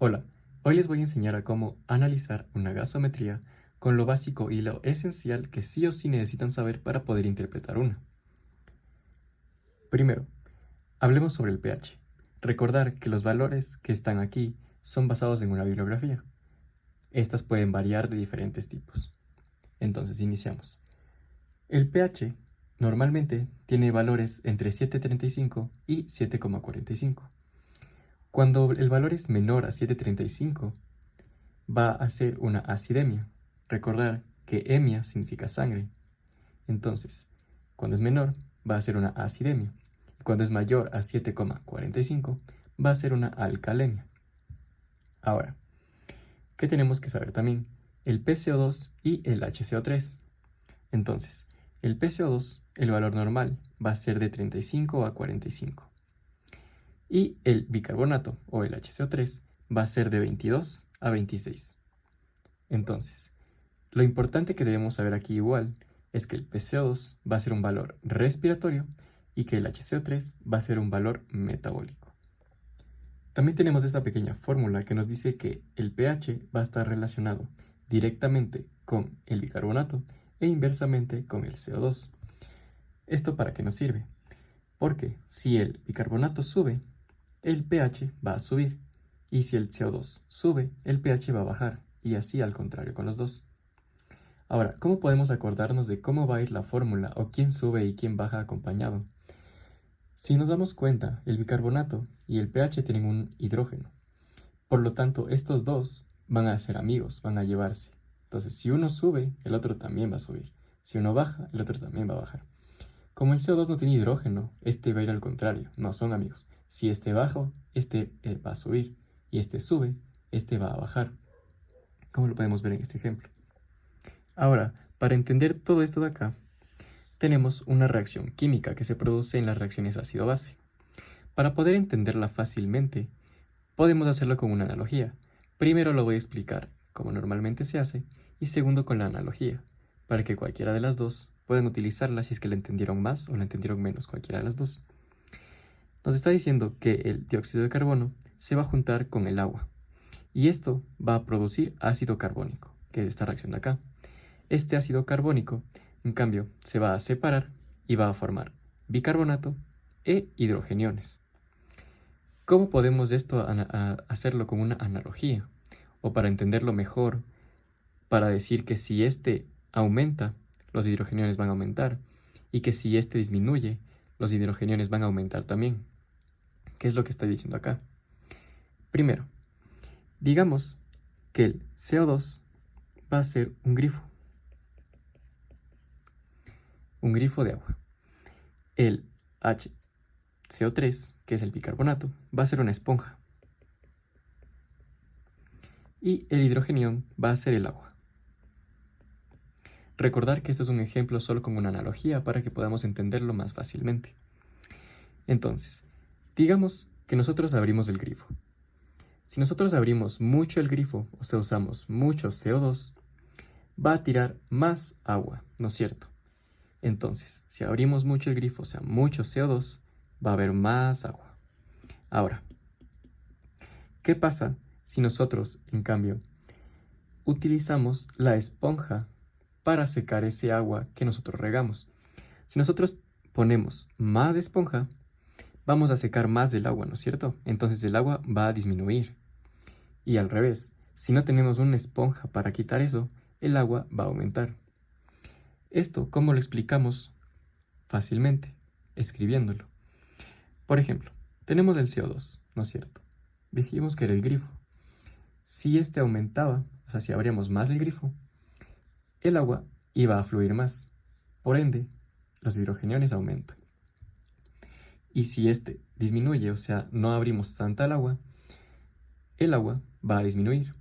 Hola, hoy les voy a enseñar a cómo analizar una gasometría con lo básico y lo esencial que sí o sí necesitan saber para poder interpretar una. Primero, hablemos sobre el pH. Recordar que los valores que están aquí son basados en una bibliografía. Estas pueden variar de diferentes tipos. Entonces, iniciamos. El pH normalmente tiene valores entre 7,35 y 7,45. Cuando el valor es menor a 7,35, va a ser una acidemia. Recordar que emia significa sangre. Entonces, cuando es menor, va a ser una acidemia. Y cuando es mayor a 7,45, va a ser una alcalemia. Ahora, ¿qué tenemos que saber también? El PCO2 y el HCO3. Entonces, el PCO2, el valor normal, va a ser de 35 a 45. Y el bicarbonato, o el HCO3, va a ser de 22 a 26. Entonces, lo importante que debemos saber aquí igual es que el PCO2 va a ser un valor respiratorio y que el HCO3 va a ser un valor metabólico. También tenemos esta pequeña fórmula que nos dice que el pH va a estar relacionado directamente con el bicarbonato e inversamente con el CO2. ¿Esto para qué nos sirve? Porque si el bicarbonato sube, el pH va a subir, y si el CO2 sube, el pH va a bajar, y así al contrario con los dos. Ahora, ¿cómo podemos acordarnos de cómo va a ir la fórmula o quién sube y quién baja acompañado? Si nos damos cuenta, el bicarbonato y el pH tienen un hidrógeno. Por lo tanto, estos dos van a ser amigos, van a llevarse. Entonces, si uno sube, el otro también va a subir. Si uno baja, el otro también va a bajar. Como el CO2 no tiene hidrógeno, este va a ir al contrario, no son amigos. Si este baja, este va a subir, y este sube, este va a bajar. ¿Cómo lo podemos ver en este ejemplo? Ahora, para entender todo esto de acá, tenemos una reacción química que se produce en las reacciones ácido-base. Para poder entenderla fácilmente, podemos hacerlo con una analogía. Primero lo voy a explicar como normalmente se hace, y segundo con la analogía, para que cualquiera de las dos puedan utilizarla si es que la entendieron más o la entendieron menos, cualquiera de las dos. Nos está diciendo que el dióxido de carbono se va a juntar con el agua, y esto va a producir ácido carbónico, que es esta reacción de acá. Este ácido carbónico, en cambio, se va a separar y va a formar bicarbonato e hidrogeniones. ¿Cómo podemos esto hacerlo con una analogía? O para entenderlo mejor, para decir que si este aumenta, los hidrogeniones van a aumentar, y que si este disminuye, los hidrogeniones van a aumentar también. ¿Qué es lo que está diciendo acá? Primero, digamos que el CO2 va a ser un grifo de agua. El HCO3, que es el bicarbonato, va a ser una esponja. Y el hidrogenión va a ser el agua. Recordar que este es un ejemplo solo con una analogía para que podamos entenderlo más fácilmente. Entonces, digamos que nosotros abrimos el grifo. Si nosotros abrimos mucho el grifo, o sea, usamos mucho CO2, va a tirar más agua, ¿no es cierto? Entonces, si abrimos mucho el grifo, o sea, mucho CO2, va a haber más agua. Ahora, ¿qué pasa si nosotros, en cambio, utilizamos la esponja para secar ese agua que nosotros regamos? Si nosotros ponemos más esponja, vamos a secar más del agua, ¿no es cierto? Entonces el agua va a disminuir. Y al revés, si no tenemos una esponja para quitar eso, el agua va a aumentar. Esto, ¿cómo lo explicamos? Fácilmente, escribiéndolo. Por ejemplo, tenemos el CO2, ¿no es cierto? Dijimos que era el grifo. Si este aumentaba, o sea, si abríamos más el grifo, el agua iba a fluir más. Por ende, los hidrogeniones aumentan. Y si este disminuye, o sea, no abrimos tanta el agua va a disminuir.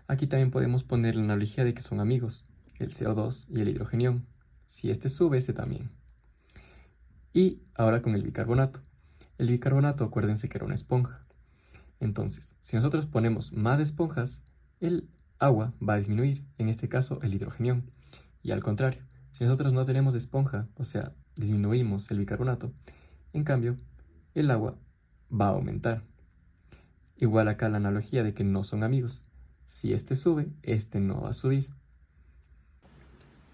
Aquí también podemos poner la analogía de que son amigos, el CO2 y el hidrogenión. Si este sube, este también. Y ahora con el bicarbonato. El bicarbonato, acuérdense que era una esponja. Entonces, si nosotros ponemos más esponjas, el agua va a disminuir, en este caso el hidrogenión. Y al contrario, si nosotros no tenemos esponja, o sea, disminuimos el bicarbonato, en cambio, el agua va a aumentar. Igual acá la analogía de que no son amigos. Si este sube, este no va a subir.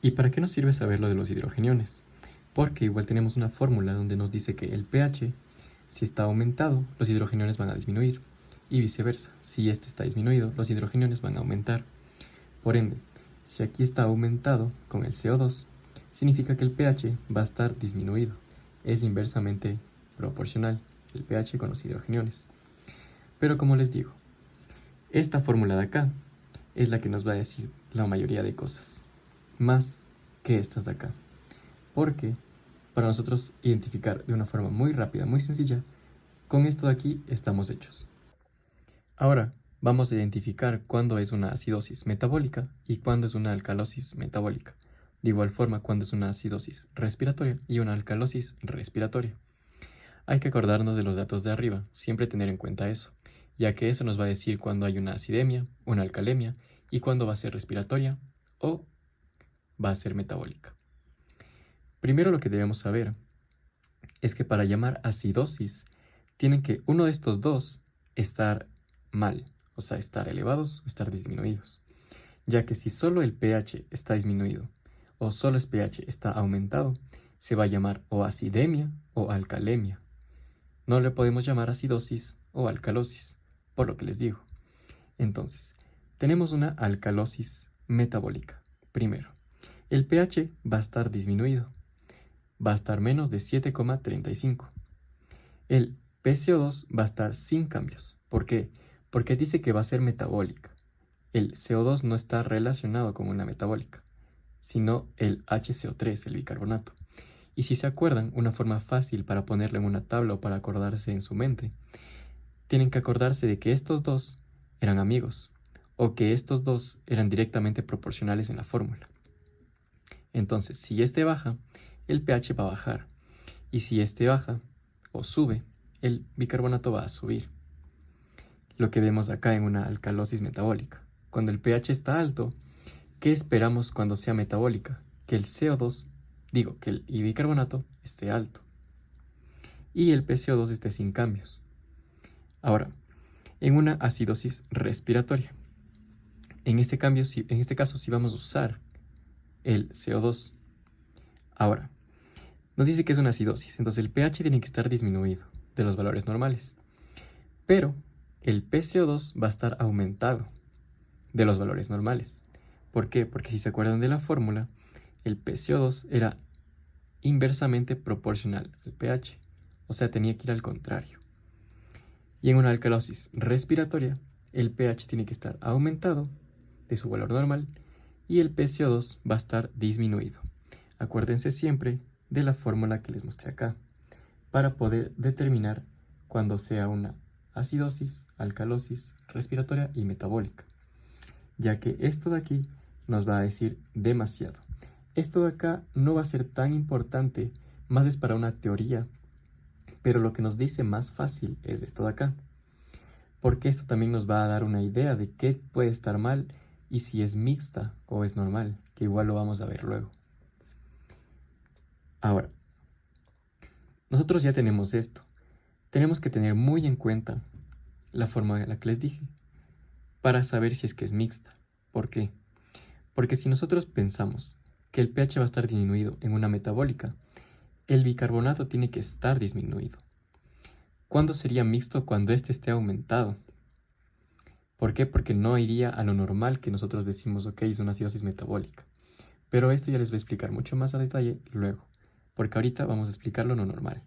¿Y para qué nos sirve saber lo de los hidrogeniones? Porque igual tenemos una fórmula donde nos dice que el pH, si está aumentado, los hidrogeniones van a disminuir. Y viceversa, si este está disminuido, los hidrogeniones van a aumentar. Por ende, si aquí está aumentado con el CO2, significa que el pH va a estar disminuido. Es inversamente proporcional el pH con los hidrogeniones. Pero como les digo, esta fórmula de acá es la que nos va a decir la mayoría de cosas, más que estas de acá. Porque para nosotros identificar de una forma muy rápida, muy sencilla, con esto de aquí estamos hechos. Ahora vamos a identificar cuándo es una acidosis metabólica y cuándo es una alcalosis metabólica. De igual forma, cuándo es una acidosis respiratoria y una alcalosis respiratoria. Hay que acordarnos de los datos de arriba, siempre tener en cuenta eso, ya que eso nos va a decir cuándo hay una acidemia, una alcalemia y cuándo va a ser respiratoria o va a ser metabólica. Primero lo que debemos saber es que para llamar acidosis tienen que uno de estos dos estar mal, o sea, estar elevados o estar disminuidos, ya que si solo el pH está disminuido o solo el pH está aumentado, se va a llamar o acidemia o alcalemia. No le podemos llamar acidosis o alcalosis, por lo que les digo. Entonces, tenemos una alcalosis metabólica. Primero, el pH va a estar disminuido, va a estar menos de 7,35. El PCO2 va a estar sin cambios. ¿Por qué? Porque dice que va a ser metabólica. El CO2 no está relacionado con una metabólica, sino el HCO3, el bicarbonato. Y si se acuerdan, una forma fácil para ponerlo en una tabla o para acordarse en su mente, tienen que acordarse de que estos dos eran amigos, o que estos dos eran directamente proporcionales en la fórmula. Entonces, si este baja, el pH va a bajar, y si este baja o sube, el bicarbonato va a subir. Lo que vemos acá en una alcalosis metabólica. Cuando el pH está alto, ¿qué esperamos cuando sea metabólica? Que el CO2, que el bicarbonato esté alto y el PCO2 esté sin cambios. Ahora, en una acidosis respiratoria, en este caso sí vamos a usar el CO2. Ahora, nos dice que es una acidosis, entonces el pH tiene que estar disminuido de los valores normales, pero el PCO2 va a estar aumentado de los valores normales. ¿Por qué? Porque si se acuerdan de la fórmula, el PCO2 era inversamente proporcional al pH, o sea, tenía que ir al contrario. Y en una alcalosis respiratoria, el pH tiene que estar aumentado de su valor normal y el PCO2 va a estar disminuido. Acuérdense siempre de la fórmula que les mostré acá, para poder determinar cuando sea una acidosis, alcalosis respiratoria y metabólica, ya que esto de aquí nos va a decir demasiado. Esto de acá no va a ser tan importante, más es para una teoría, pero lo que nos dice más fácil es esto de acá, porque esto también nos va a dar una idea de qué puede estar mal y si es mixta o es normal, que igual lo vamos a ver luego. Ahora, nosotros ya tenemos esto. Tenemos que tener muy en cuenta la forma en la que les dije, para saber si es que es mixta. ¿Por qué? Porque si nosotros pensamos que el pH va a estar disminuido en una metabólica, el bicarbonato tiene que estar disminuido. ¿Cuándo sería mixto? Cuando este esté aumentado. ¿Por qué? Porque no iría a lo normal que nosotros decimos, ok, es una acidosis metabólica. Pero esto ya les voy a explicar mucho más a detalle luego, porque ahorita vamos a explicar lo no normal.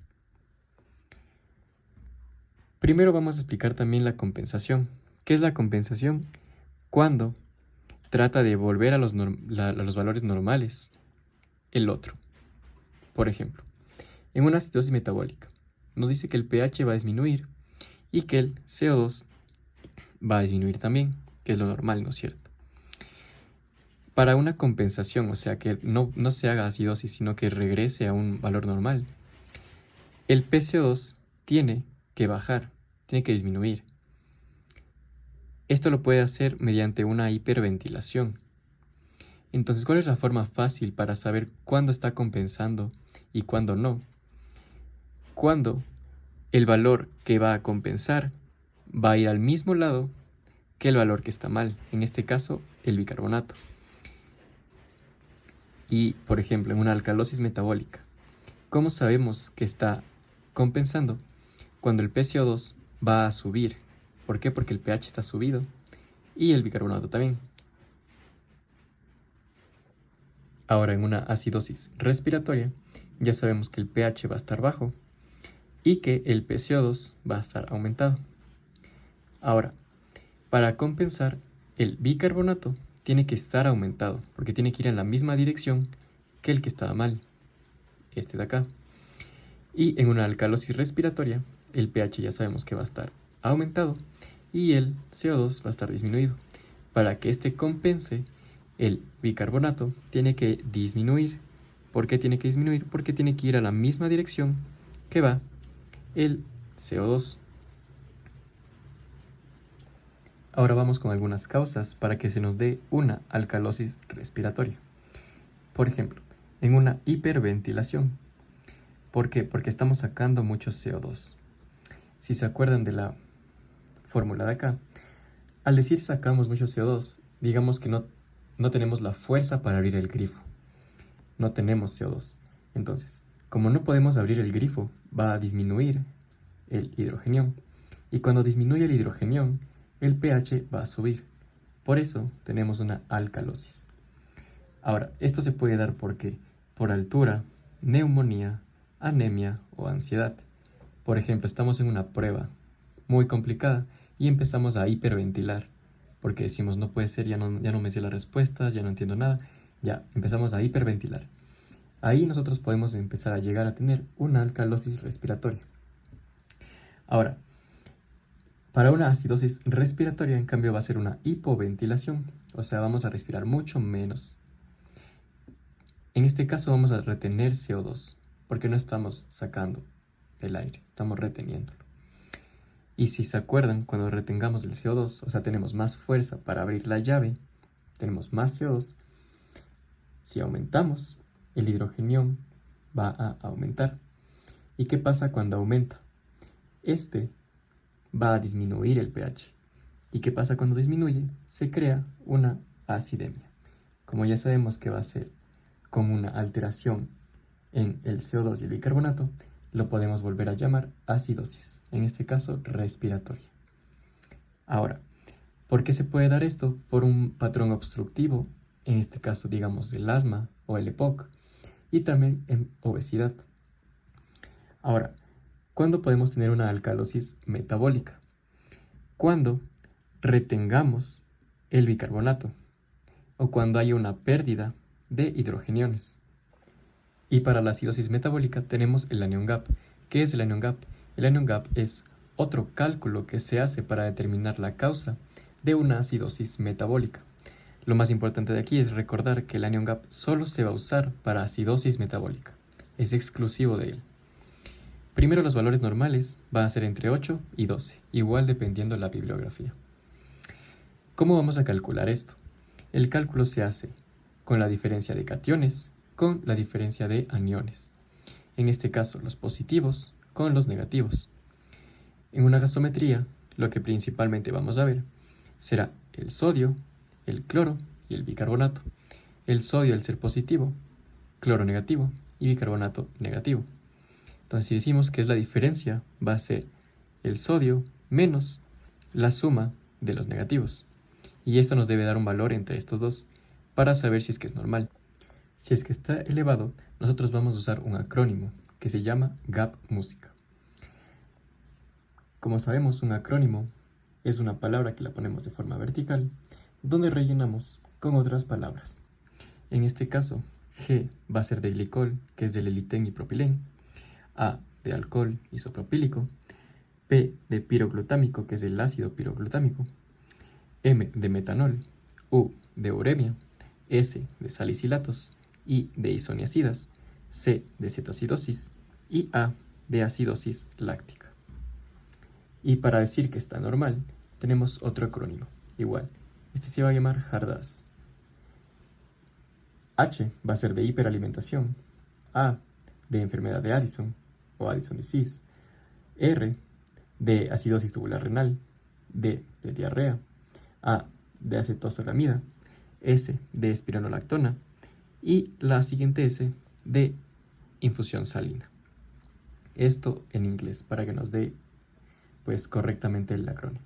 Primero vamos a explicar también la compensación. ¿Qué es la compensación? Cuando trata de volver a los valores normales el otro. Por ejemplo, en una acidosis metabólica, nos dice que el pH va a disminuir y que el CO2 va a disminuir también, que es lo normal, ¿no es cierto? Para una compensación, o sea, que no se haga acidosis, sino que regrese a un valor normal, el PCO2 tiene que bajar, tiene que disminuir. Esto lo puede hacer mediante una hiperventilación. Entonces, ¿cuál es la forma fácil para saber cuándo está compensando y cuándo no? Cuando el valor que va a compensar va a ir al mismo lado que el valor que está mal, en este caso el bicarbonato. Y, por ejemplo, en una alcalosis metabólica, ¿cómo sabemos que está compensando? Cuando el PCO2 va a subir. ¿Por qué? Porque el pH está subido y el bicarbonato también. Ahora, en una acidosis respiratoria, ya sabemos que el pH va a estar bajo y que el PCO2 va a estar aumentado. Ahora, para compensar, el bicarbonato tiene que estar aumentado, porque tiene que ir en la misma dirección que el que estaba mal, este de acá. Y en una alcalosis respiratoria, el pH ya sabemos que va a estar aumentado y el CO2 va a estar disminuido. Para que este compense, el bicarbonato tiene que disminuir. ¿Por qué tiene que disminuir? Porque tiene que ir a la misma dirección que va el CO2. Ahora vamos con algunas causas para que se nos dé una alcalosis respiratoria. Por ejemplo, en una hiperventilación. ¿Por qué? Porque estamos sacando mucho CO2. Si se acuerdan de la fórmula de acá, al decir sacamos mucho CO2, digamos que no tenemos la fuerza para abrir el grifo. No tenemos CO2. Entonces, como no podemos abrir el grifo, va a disminuir el hidrogenión. Y cuando disminuye el hidrogenión, el pH va a subir. Por eso tenemos una alcalosis. Ahora, esto se puede dar porque por altura, neumonía, anemia o ansiedad. Por ejemplo, estamos en una prueba muy complicada y empezamos a hiperventilar porque decimos no puede ser, ya no me sé las respuestas, ya no entiendo nada, ya empezamos a hiperventilar. Ahí nosotros podemos empezar a llegar a tener una alcalosis respiratoria. Ahora, para una acidosis respiratoria, en cambio, va a ser una hipoventilación, o sea, vamos a respirar mucho menos. En este caso vamos a retener CO2, porque no estamos sacando el aire, estamos reteniéndolo. Y si se acuerdan, cuando retengamos el CO2, o sea, tenemos más fuerza para abrir la llave, tenemos más CO2, si aumentamos, el hidrogenión va a aumentar. ¿Y qué pasa cuando aumenta? Este va a disminuir el pH. ¿Y qué pasa cuando disminuye? Se crea una acidemia. Como ya sabemos que va a ser con una alteración en el CO2 y el bicarbonato, lo podemos volver a llamar acidosis, en este caso respiratoria. Ahora, ¿por qué se puede dar esto? Por un patrón obstructivo, en este caso digamos el asma o el EPOC, y también en obesidad. Ahora, ¿cuándo podemos tener una alcalosis metabólica? Cuando retengamos el bicarbonato o cuando hay una pérdida de hidrogeniones. Y para la acidosis metabólica tenemos el anion gap. ¿Qué es el anion gap? El anion gap es otro cálculo que se hace para determinar la causa de una acidosis metabólica. Lo más importante de aquí es recordar que el anion gap solo se va a usar para acidosis metabólica. Es exclusivo de él. Primero, los valores normales van a ser entre 8 y 12, igual dependiendo de la bibliografía. ¿Cómo vamos a calcular esto? El cálculo se hace con la diferencia de cationes con la diferencia de aniones. En este caso, los positivos con los negativos. En una gasometría, lo que principalmente vamos a ver será el sodio, el cloro y el bicarbonato. El sodio al ser positivo, cloro negativo y bicarbonato negativo. Entonces, si decimos que es la diferencia, va a ser el sodio menos la suma de los negativos. Y esto nos debe dar un valor entre estos dos para saber si es que es normal. Si es que está elevado, nosotros vamos a usar un acrónimo que se llama GAP-música. Como sabemos, un acrónimo es una palabra que la ponemos de forma vertical, donde rellenamos con otras palabras. En este caso, G va a ser de glicol, que es del elitén y propilén, A de alcohol isopropílico, P de piroglutámico, que es el ácido piroglutámico, M de metanol, U de uremia, S de salicilatos, I de isoniacidas, C de cetoacidosis y A de acidosis láctica. Y para decir que está normal, tenemos otro acrónimo, igual. Este se va a llamar HARDAS. H va a ser de hiperalimentación, A de enfermedad de Addison o Addison disease, R de acidosis tubular renal, D de diarrea, A de acetosolamida, S de espironolactona y la siguiente S de infusión salina. Esto en inglés para que nos dé pues correctamente el acrónimo.